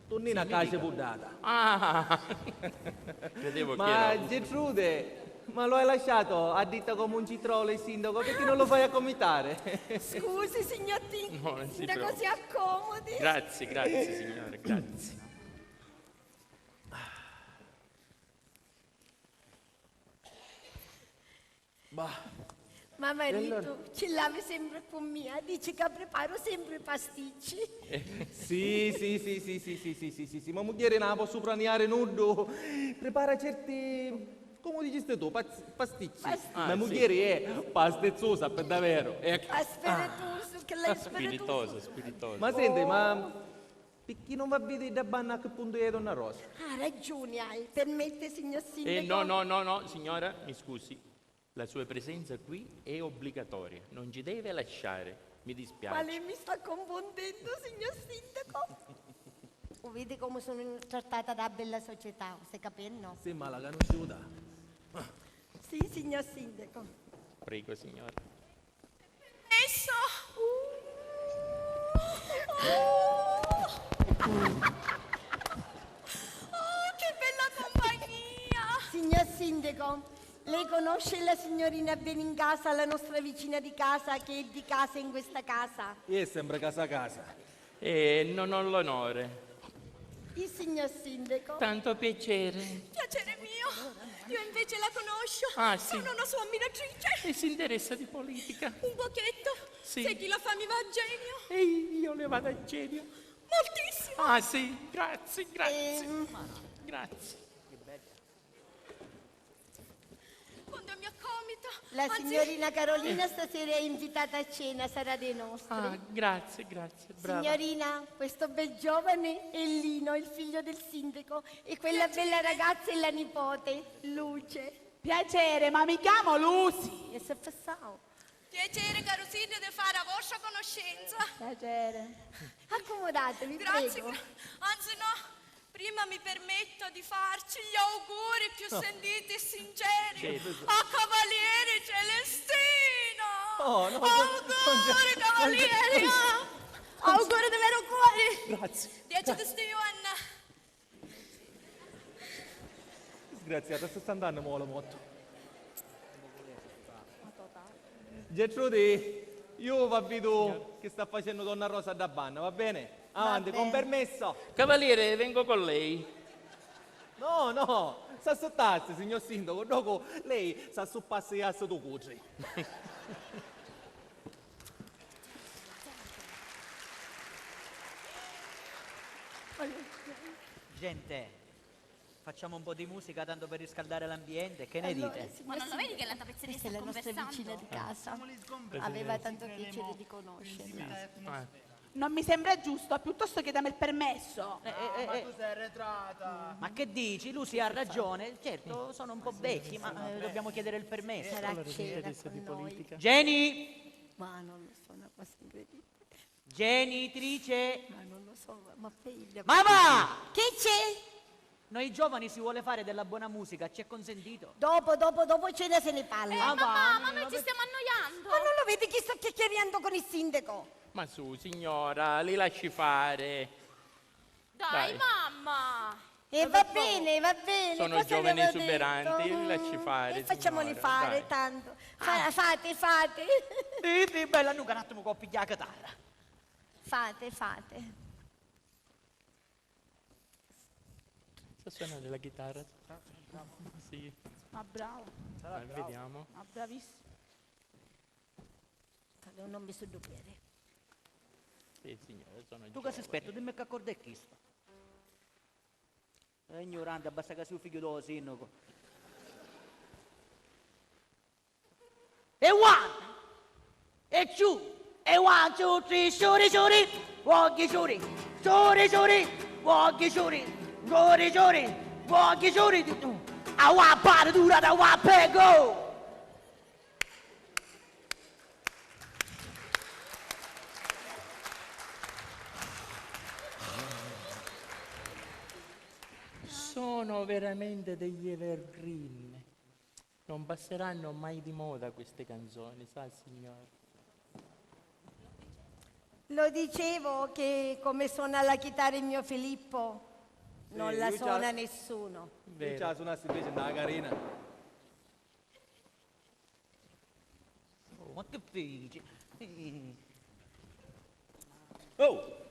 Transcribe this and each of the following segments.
Tornina a casa puddata. Ah, credevo che Ma era... Getrude, ma lo hai lasciato a ditta come un citrolo il sindaco, perché non lo fai a comitare? Scusi, signor No, non si Sindaco, preoccupi. si accomodi. Grazie, signore, grazie. Ma marito, ce l'avevi sempre con mia, dice che preparo sempre pasticci. Sì, ma moglie non la posso praniare nudo. Prepara certi, come dici tu, pasticci. Ma sì. moglie è pastezzosa per davvero. Ecco. A spiritoso, che lei è spiritoso. Spiritoso. Ma senti, ma perché non va a vedere da banna a che punto è Donna Rosa? Ah, ragione hai, permette, signor Sindaco? No, signora, mi scusi. La sua presenza qui è obbligatoria, non ci deve lasciare, mi Ma dispiace. lei mi sta confondendo, signor Sindaco? Vedi come sono trattata da bella società, stai capendo? Sì, ma la conosciuta. Sì, signor Sindaco. Prego, signora. Messo! Che bella compagnia! Signor Sindaco, lei conosce la signorina Benincasa, la nostra vicina di casa, che è di casa in questa casa? Io è sempre casa a casa. Non ho l'onore. Il signor Sindaco? Tanto piacere. Piacere mio! Io invece la conosco. Ah, sì. Sono una sua ammiratrice. E si interessa di politica. Un pochetto. Sì. Se chi la fa mi va a genio. E io le vado a genio. Moltissimo. Ah, sì, grazie. Grazie. Quando mi accomito. La signorina Carolina stasera è invitata a cena, sarà dei nostri. Ah, grazie, brava. Signorina, questo bel giovane è Lino, il figlio del sindaco, e quella bella ragazza è la nipote, Luce. Piacere, ma mi chiamo Lucy. E se passavo? Piacere, carosina, di fare la vostra conoscenza. Piacere. Accomodatevi, Grazie. prego. Anzi, no. Prima mi permetto di farci gli auguri più sentiti e sinceri a Cavaliere Celestino. Oh, no, Auguri, Cavaliere. Auguri di vero cuore. Grazie. 10 di Stivanna. Disgraziata, sto andando mo la moto. Getrude, io va vedo che sta facendo Donna Rosa da banna, va bene? Avanti, con permesso. Cavaliere, vengo con lei. No, sa sottazzi, signor sindaco, dopo lei sa su passearsi tu cuci. Gente, facciamo un po' di musica tanto per riscaldare l'ambiente, che ne dite? Ma non lo vedi che la tappezzeria Questa è sta la nostra vicina conversando? di casa. Aveva tanto piacere di conoscerla. Non mi sembra giusto, piuttosto che dammi il permesso. Ma tu sei arretrata! Ma che dici? Lucy ha ragione, certo, sono un po' vecchi, ma dobbiamo chiedere il permesso. Sarà a cena con noi. Jenny! Ma non lo so, una cosa incredibile. Genitrice! Ma non lo so, ma figlia. Mamma! Che c'è? Noi giovani si vuole fare della buona musica, ci è consentito. Dopo cena se ne parla. Ma noi ci stiamo annoiando. Ma non lo vedi chi sta chiacchierando con il sindaco? Ma su, signora, li lasci fare. Dai, Dai. mamma. E va bene, va bene. Sono cosa giovani avevo esuberanti, detto? li lasci fare, E facciamoli signora, fare, dai. tanto. Fate. Sì, bella, nuca un attimo con pigliare la chitarra. Fate. Sa suonare la chitarra? Sì, Ma bravo, vediamo. ma bravissimo. Non mi sto dubbiare. Sì, signora, sono Tu che giovane. sei esperto, dimmi che accordo è questo. È ignorante, basta che sia un figlio dello sindaco. E one! E two! E one, two, three, shuri, walkie shuri, walkie shuri, walkie shuri, I want party, do that, I want pay, go! Sono veramente degli evergreen. Non passeranno mai di moda queste canzoni, sa signora? Lo dicevo che come suona la chitarra il mio Filippo, non la lui suona già- nessuno. Lui già suonassi invece una carina. Oh, ma che dici? Oh,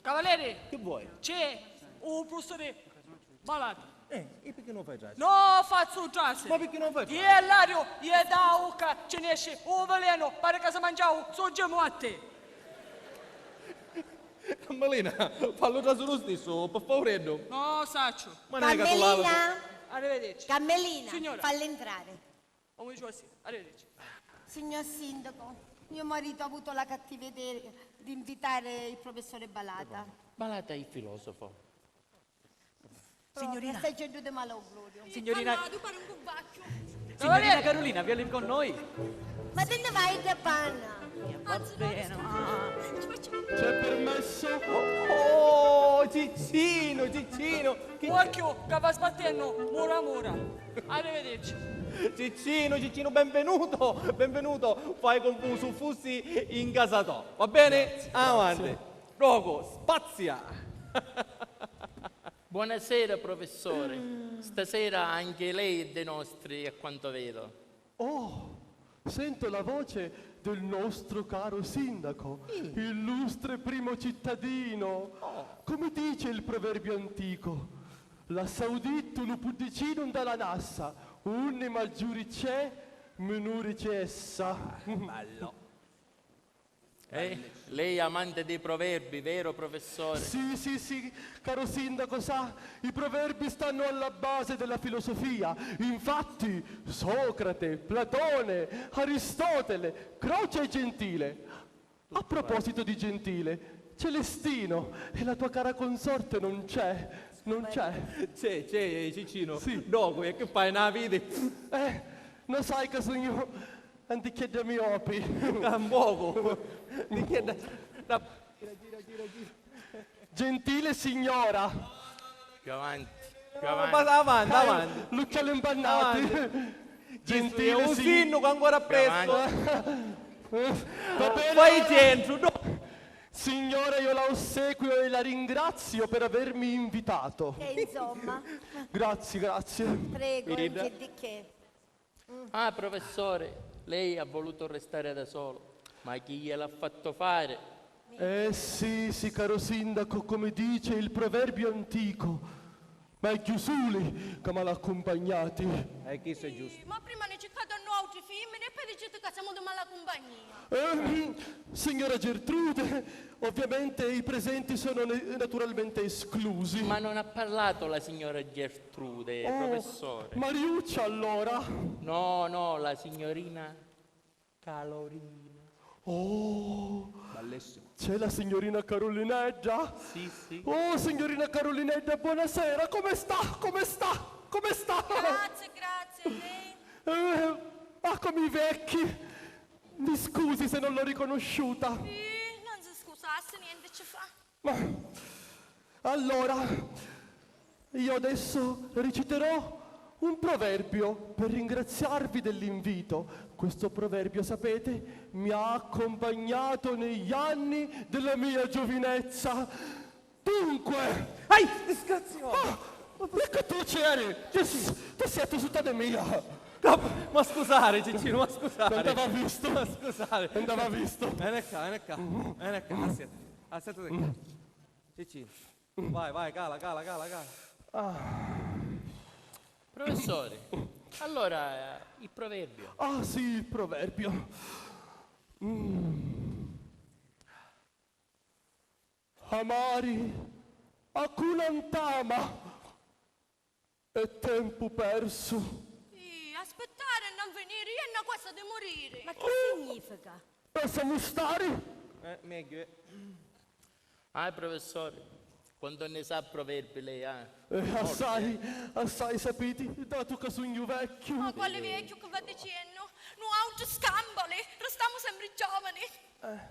Cavaliere, che vuoi? c'è un professore malato. E perché non fai traccia? No, faccio tracce. Ma perché non fai Chi traccia? è l'ario, gli è da bocca, ce ne esce un veleno, pare che si mangiavo, soggiamo a te. Cammellina, fallo già sullo stesso, per favore. No, saccio. Ma non è che tu la- Cammellina, Arrivederci. Cammellina, Signora. falla entrare. Come dicevo sì, arrivederci. Signor Sindaco, mio marito ha avuto la cattiveria di invitare il professore Balata. Balata è il filosofo. Signorina. Stai dicendo di malaugurio. Signorina, tu pare un cubacchio. signorina Carolina, vieni con noi. Ma te ne vai da panna? Va bene. C'è permesso? Oh, Ciccino, Ciccino. Occhio, che va sbattendo, mura mura. Arrivederci. Ciccino, Ciccino, benvenuto, benvenuto. Fai con su fussi in casa tua, va bene? Avanti. Rogo, spazia. Buonasera, professore. Stasera anche lei è dei nostri, a quanto vedo. Oh, sento la voce del nostro caro sindaco, illustre primo cittadino. Come dice il proverbio antico, la saudittu lu puddicinum dalla nassa, unni maggiuri c'è, minori c'è essa. Bello. Lei è amante dei proverbi, vero, professore? Sì, caro sindaco, sa, i proverbi stanno alla base della filosofia. Infatti, Socrate, Platone, Aristotele, Croce e Gentile. A proposito di Gentile, Celestino e la tua cara consorte non c'è, non c'è. C'è, Ciccino. Sì. Rogo, e che fai una vita? Non sai che sono io antichetta miopi. Un poco. Ti chiedo... Gentile signora, Più avanti, più Ma avanti. avanti. lucciole impannati. È Gentile un signora. sindaco ancora presto. Va bene, Fai allora. dentro, no. Signora, io la ossequio e la ringrazio per avermi invitato. E insomma, Grazie. prego, Ida. che di che? Ah, professore, lei ha voluto restare da solo. Ma chi gliel'ha fatto fare? Sì, caro sindaco, come dice il proverbio antico. Ma è Chiusuli che me l'ha accompagnati. Chi sei giusto? Ma prima ne cercate altri femmine e poi dicete che siamo di mala compagnia. Signora Gertrude, ovviamente i presenti sono naturalmente esclusi. Ma non ha parlato la signora Gertrude, professore. Mariuccia allora? No, la signorina Calorina. Oh, Bellissimo. c'è la signorina Carolineggia? Sì. Oh, signorina Carolineggia, buonasera, come sta? Grazie, lei? Come i vecchi. Mi scusi se non l'ho riconosciuta. Non si scusasse, niente ci fa. Ma allora, io adesso reciterò un proverbio per ringraziarvi dell'invito. Questo proverbio, sapete, mi ha accompagnato negli anni della mia giovinezza. Dunque, Disgraziato. perché tu c'eri? Tu sei tutta mia. No, ma scusare, Ciccino, ma scusare. Andava visto. Ma scusare. Andava visto. Vieni qua. Aspetta qua. Ciccino. Vai, cala. Professore, allora il proverbio. Ah sì, il proverbio. Amari, aculantama, è tempo perso. Aspettare e non venire, io è una cosa di morire. Ma che significa? Possiamo stare? Meglio. Professore, quando ne sa proverbi lei, Assai sapiti, dato che sono vecchio. Ma quale vecchio che va dicendo? Noi altri scamboli, restiamo sempre giovani.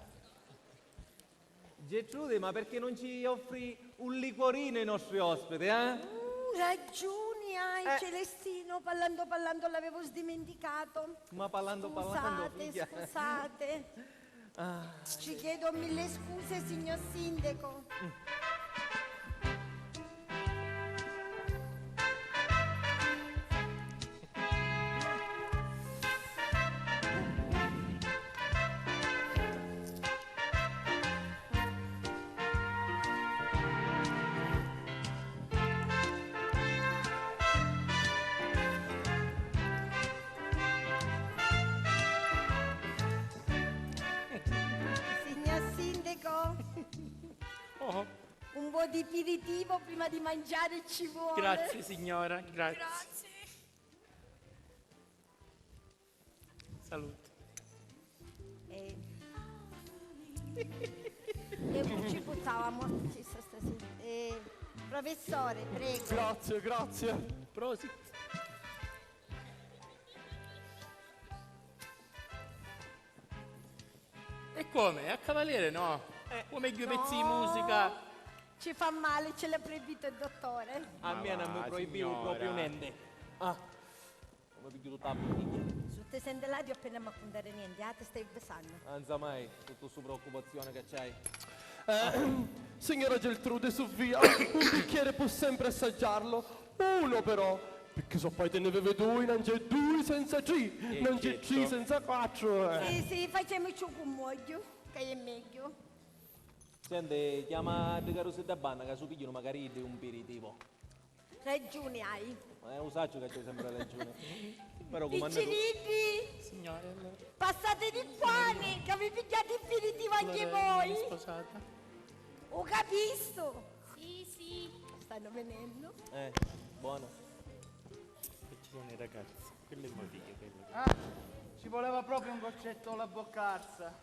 Gertrude, ma perché non ci offri un liquorino ai nostri ospiti, Ragioni hai, Celestino, parlando l'avevo dimenticato. Ma parlando, Scusate, figlia. scusate. Ci chiedo mille scuse, signor sindaco. Signor sindaco, Oh, un po' di aperitivo prima di mangiare ci vuole. grazie signora, grazie. Salute. E ci buttavamo stasera. Professore, prego. Grazie, grazie. Prosit. E come? A Cavaliere no? Come due pezzi di musica? Ci fa male, ce l'ha proibito il dottore. A me non mi proibivo signora. proprio niente. Come piglio tutta la bottiglia. Su te sente là di appena ma puntare niente, ti stai besando. Anza mai, tutta su preoccupazione che c'hai. Signora Geltrude, su via, un bicchiere può sempre assaggiarlo. Uno però, perché so poi te ne beve due, non c'è due senza C, non c'è C certo. senza quattro. Sì, facciamoci un muoio, che è meglio. Senti, chiama De Caruso da Banna che su pigliano magari di un aperitivo. Ragione hai. Ma è un saggio che c'è sempre ragione. Però come hanno Piccinini, Signore, allora, passate di qua, che vi pigliate il aperitivo anche voi. sposata. Ho capisco. Sì. Stanno venendo. buono. E ci sono i ragazzi, quello è il motivo. Quello. Ci voleva proprio un goccetto alla boccarza.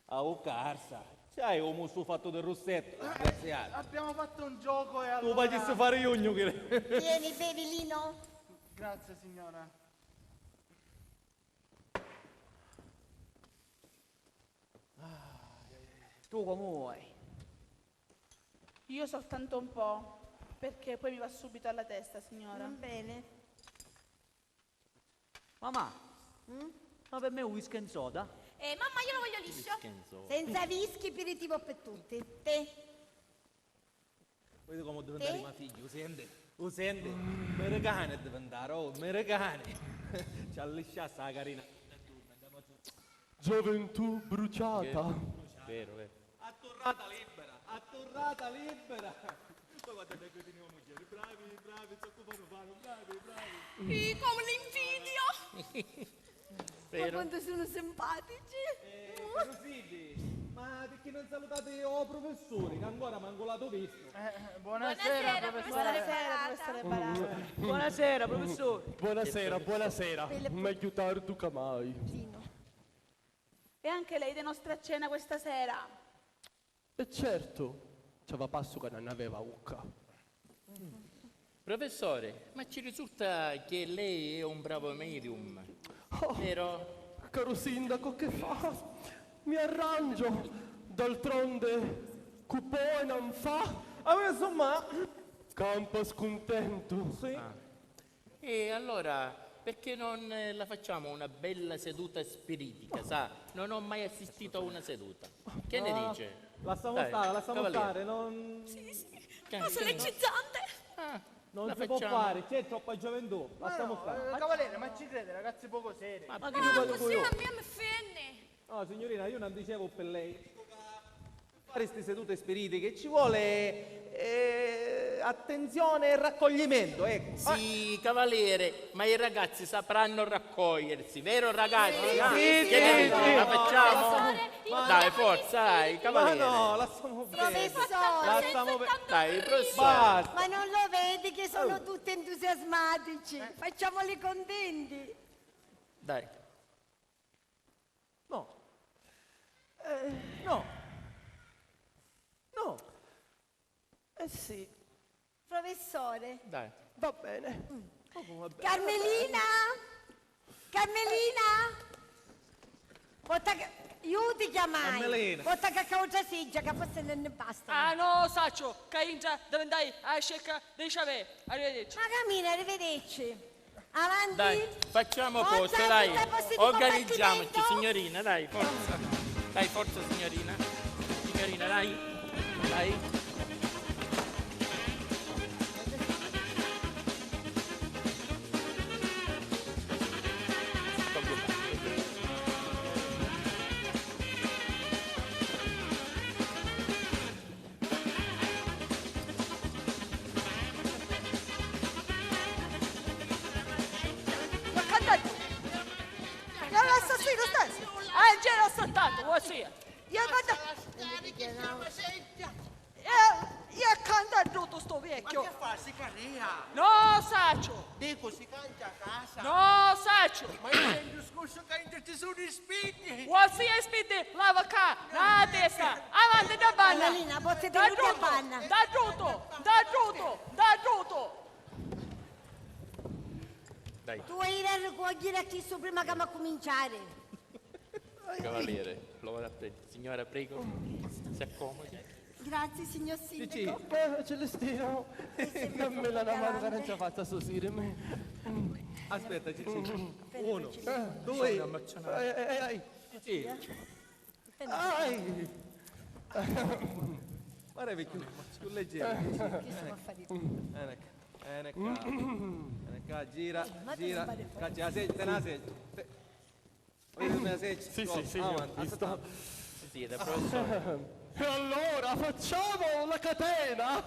Oh, carsa. C'hai un muso fatto del rossetto. Grazie. Abbiamo fatto un gioco e Tu allora... facessi fare io che. Vieni, bevi Lino. Grazie signora. Tu come vuoi? Io soltanto un po', perché poi mi va subito alla testa, signora. Va bene. Mamma, ma per me un whisky and soda? Mamma, io lo voglio liscio. Scherzo. Senza rischi, aperitivo per tutti. Te. Vedi come deve andare mio figlio, senti? Americane deve andare, americane. Ci ha lisciato la carina. Gioventù bruciata. Vero, vero. Attorrata libera. Poi guarda che teniamo moglie, bravi, si occupano fanno, bravi. Come l'invidio. Ma Vero. quanto sono simpatici. Carosini, ma perché non salutate i professori che ancora manco l'ho visto? Buonasera, professore. Buonasera, professore Barata. Buonasera, professore. Buonasera. Meglio tardi che mai. Lino. E anche lei è nostra cena questa sera. E certo, ci va passo che non aveva ucca. Professore, ma ci risulta che lei è un bravo medium, vero? Caro sindaco, che fa? Mi arrangio. D'altronde, cupone non fa. Insomma, Campo scontento. sì. E allora, perché non la facciamo una bella seduta spiritica, sa? Non ho mai assistito a una seduta. Che ne dice? Lasciamo Dai, stare, cavaliere. non Che Sollecitante. la si può facciamo. fare, c'è troppa gioventù, lasciamo stare. Cavaliere, ma ci crede, ragazzi poco seri. Ma che dico Così io? a me mi fenne. No, signorina, io non dicevo per lei. Fare queste sedute spiritiche ci vuole attenzione e raccoglimento, ecco. sì, cavaliere, ma i ragazzi sapranno raccogliersi, vero ragazzi? sì, Che ne dici? sì. La facciamo? Professore, io Dai, voglio forza, dai, Ma cavaliere. no, lasciamo perdere. Professore. Lasciamo perdere. Dai, professore. Basta. Ma non lo vedi che sono tutti entusiasmatici? Facciamoli contenti. Dai. No. No. No. Sì, Professore. Dai. va bene. Carmelina! Carmelina! Io ti chiamai. Carmelina. Porta cacao traseggia che forse non ne basta. Ah no, Saccio, che entra, dove andai a cerca dei Ciavè. Arrivederci. Ma cammina, arrivederci. Avanti. Dai, facciamo Forza, posto, dai. tutte posti di Organizziamoci, combattimento. signorina, dai, forza. Dai, forza signorina. Signorina, dai. Dai. Ma cantante! È l'assassino stesso! Angelo soltanto, vuoi sia? Io canta tutto sto vecchio! Ma che fa? Si carria? No, Saccio! Dico, si canta a casa? No, Saccio! Ma io sento il discorso che ti sono spinti! Vuoi sia spinti? Lava qua, la testa! Avanti da banna! Annalina, potete Da venire a tutto! banna. Da tutto! Da tutto! Da tutto! Dai, Tu vuoi ir a raccogliere a Cristo prima che mi cominciare? cavaliere. Signora, prego. Si accomodi. Grazie, signor sindaco. Celestino, dammi la mano che non ci ha fatta sosirmi. Aspetta, Cicci. 1, 2, Cicci. Ai! Guarda più leggero. Gira, caccia la sedia, te la sedia. Vedi la sedia? Sì, Avanti, visto. Sì, da professore. E allora facciamo la catena!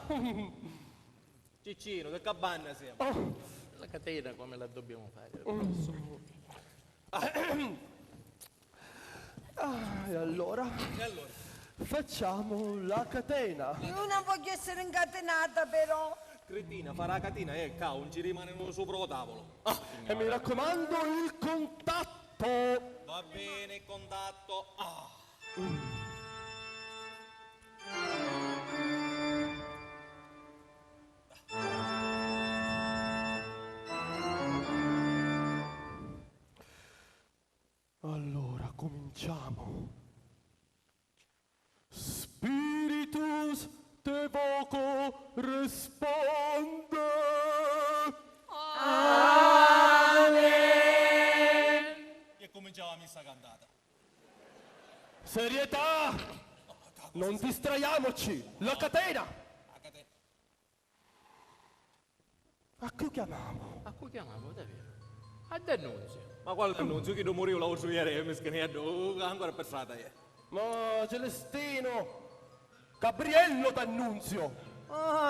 Ciccino, che cabanna siamo? La catena come la dobbiamo fare? E allora? Facciamo la catena. Io non voglio essere incatenata, però. Cretina, farà la catena e non ci rimane uno sopra lo tavolo. E mi raccomando il contatto. Va bene, contatto. Allora cominciamo. Spiritus te voco risponde. E cominciava la messa cantata. Serietà! Non distraiamoci! La catena! La catena. A che chiamiamo? A cui chiamavo davvero? A D'Annunzio. Ma quale annunzio che non morivo la voce ieri, mi scanetto, ancora per strada ieri. Ma Celestino! Gabriello D'Annunzio!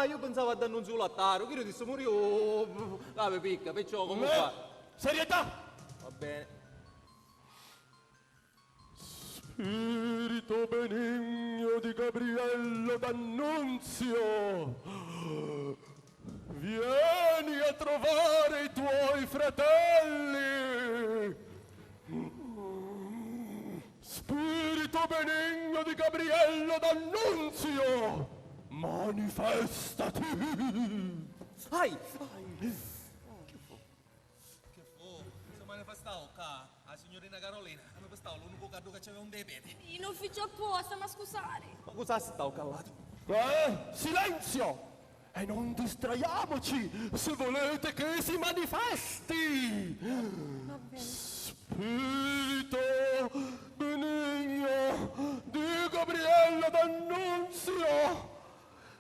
Io pensavo ad annunzio lattaro, che io disse morivo, cave picca, perciò come fa? Serietà! Va bene. Spirito benigno di Gabriello D'Annunzio, vieni a trovare i tuoi fratelli. Spirito benigno di Gabriello D'Annunzio, manifestati. Ai! Che fu? Si manifestavo qua, a signorina Carolina, manifestavo l'unico cardo che c'aveva un dei piedi. In ufficio apposta, ma scusate. Ma cosa stavo callato? Silenzio! E non distraiamoci se volete che si manifesti! Spirito benigno di Gabriello D'Annunzio,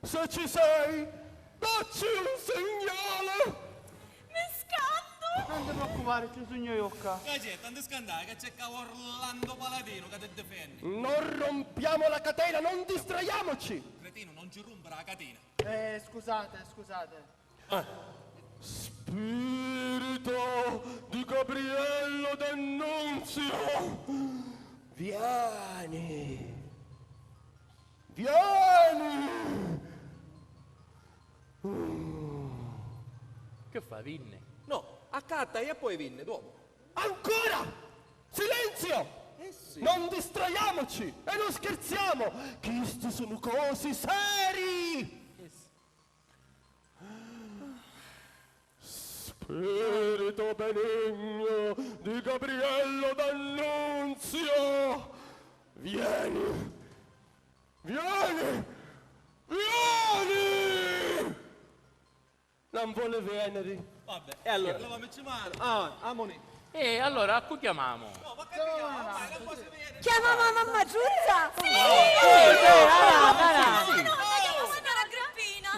se ci sei, dacci un segnale! Mi scando! Non ti preoccupare, ci sogno io qua. Che c'è? Tanto scandale che c'è Orlando Paladino che ti difende. Non rompiamo la catena, non distraiamoci! Cretino, non ci rompere la catena. Scusate. Spirito di Gabriello D'Annunzio, vieni! Che fa, Vinne? No, accatta e poi vinne dopo. Ancora! Silenzio! Non distraiamoci e non scherziamo! Questi sono cose seri! Spirito benigno di Gabriello D'Annunzio, vieni! Non vuole venere. Vabbè, e allora leviamoci mano. Amoni. E allora, a cui chiamiamo? Chiama mamma Giuzza!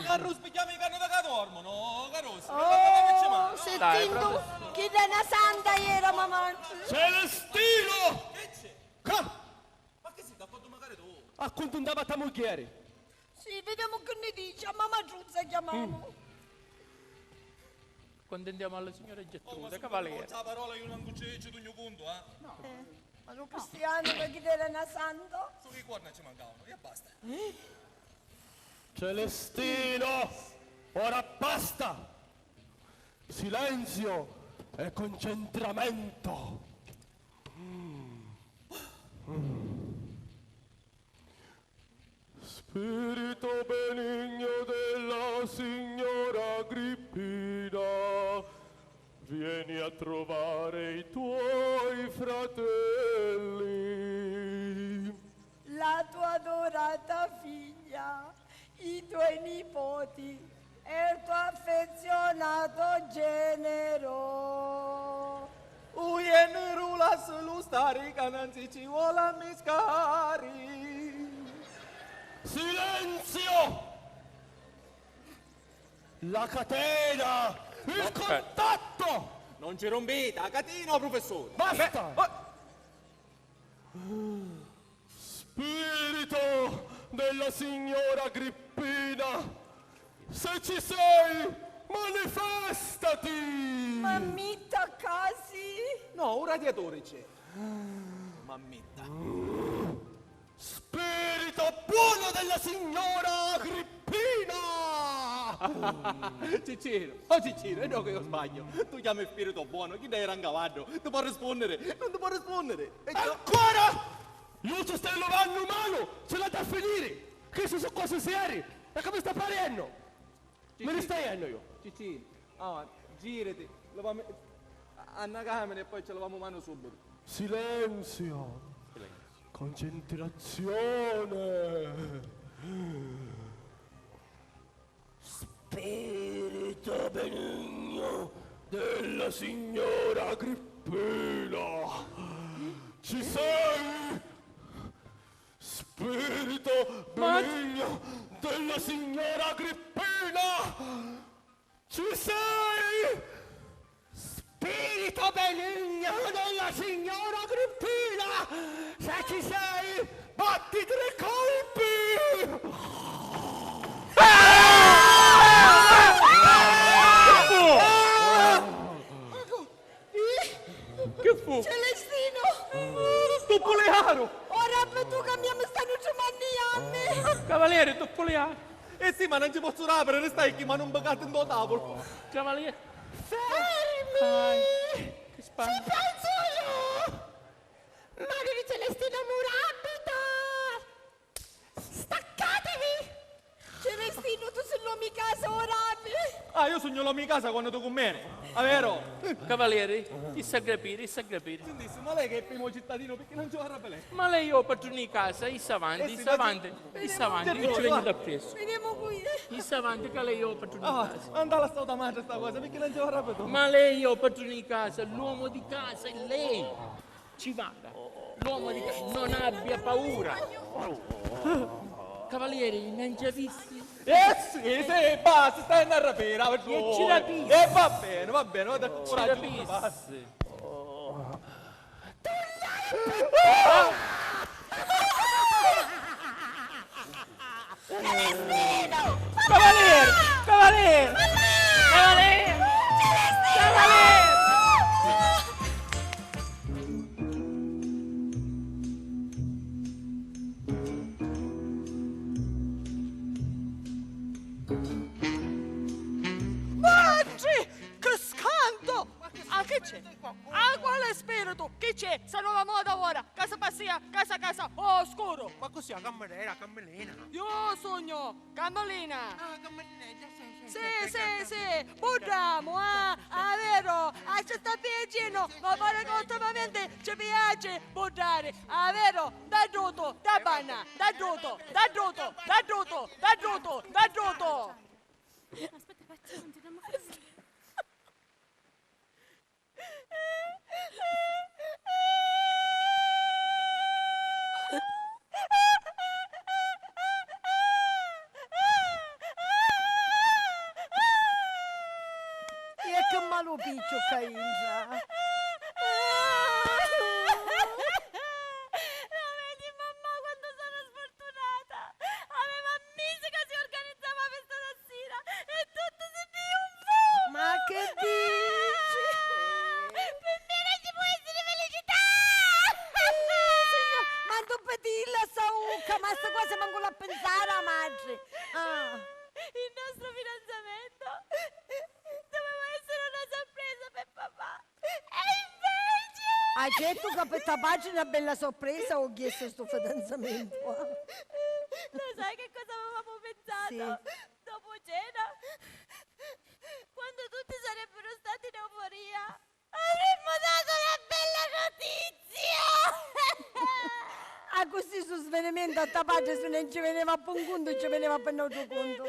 Carus, chiami i carne da che dormono, Carus. Oh, sentendo che da una santa era mamma. Celestino! Ma che si t'ha fatto magari tu? A quanto andava tua moglie? Sì, vediamo che ne dice. A mamma Giuzza chiamiamo. Quando andiamo alla signora Getrude, cavaliere. La parola io non cuccio tu punto, Ma non cristiano perché era una santa. Su che corna ci mancavano, e basta. Celestino! Ora basta! Silenzio e concentramento! Spirito benigno della signora Agrippina, vieni a trovare i tuoi fratelli. La tua adorata figlia, i tuoi nipoti e il tuo affezionato genero. Uien rula sulu stari cananzi ci vuole miscari. Silenzio! La catena! Il contatto! Non ci rompete, la catena, professore. Basta! Spirito della signora Agrippina, se ci sei, manifestati! Mammitta casi. No, un radiatore c'è. Mammetta. Spirito buono della signora Agrippina! Cicino, oh Cicino, è no che io sbaglio. Tu chiami spirito buono, chi dai rangavardo? Tu puoi rispondere, non ti può rispondere. Ancora! Io ci stai lavando mano, ce la da finire! Che sono cose serie! E come sta parendo? Me ne stai andando io? Cicino, girati, a una camera e poi ce lavamo mano subito. Silenzio! Concentrazione! Spirito benigno della signora Agrippina! Ci sei? Spirito benigno della signora Agrippina! Ci sei? Spirito benigno della signora Agrippina! Se ci sei, batti 3 colpi! Che fu? Celestino! Tuppolearo! Ora tu cambiamo stanno giovanni. Cavaliere, Toppoliano. Eh sì, ma non ci posso rapere, restai qui, ma non beccate in tuo tavolo. Cavaliere. Fermi! Che spazio. Ci penso io! Madre di Celestino Murabito! Staccatevi! Celestino, tu sei l'uomo in casa orabile! Ah, io sogno la mia casa quando tu con me. Ah, vero? Cavaliere, chi sa capire, chi sa capire. Sentissimo, ma lei che è il primo cittadino, perché non ci va a rapere? Ma lei io padrone di casa, chi sta avanti, chi sta avanti, chi sta avanti, io ci vengo da presso. Veniamo qui! Chi sta avanti, che lei io padrone di casa. Andava a stata madre sta cosa, perché non ci va a rapere? Ma lei io padrone di casa, l'uomo di casa è lei. Ci vada, l'uomo di casa, non abbia paura. Cavaliere, non ci ha visti? Sì, basta, stai a rapire. E ci rapissi. Va bene, vado a Ci rapissi. Cavaliere! Cavaliere! Cavaliere! Cavaliere! Che scanto! Ah, che c'è? Ah, quale spirito? Che c'è? Sta nuova moda ora! Casa passia, casa, oscuro! Ma così la cammelina. Io sogno! Cammelina! Ah, cammelina, Sì, potremmo, vero? Ci sta vicino, ma pare che ultimamente ci piace buttare, vero? Da tutto, da banna, da tutto! Aspetta, non ti dammo fastidio. ma lo piccio Cainza. Lo vedi mamma quando sono sfortunata? Aveva ammesso che si organizzava questa tazzina e tutto si via un fumo! Ma che dici? Per me non ci può essere felicità! Ma non petilla Sauca, ma sta cosa manco la pensare a madre. Il nostro fidanzamento doveva essere una sorpresa per papà e invece... Hai detto che per sta pagina una bella sorpresa ho chiesto sto fidanzamento. Lo sai che cosa avevamo pensato? Dopo cena, quando tutti sarebbero stati in euforia, avremmo dato una bella notizia! Così su svenimento a sta pagina se non ci veniva a buon conto, ci veniva per nostro conto.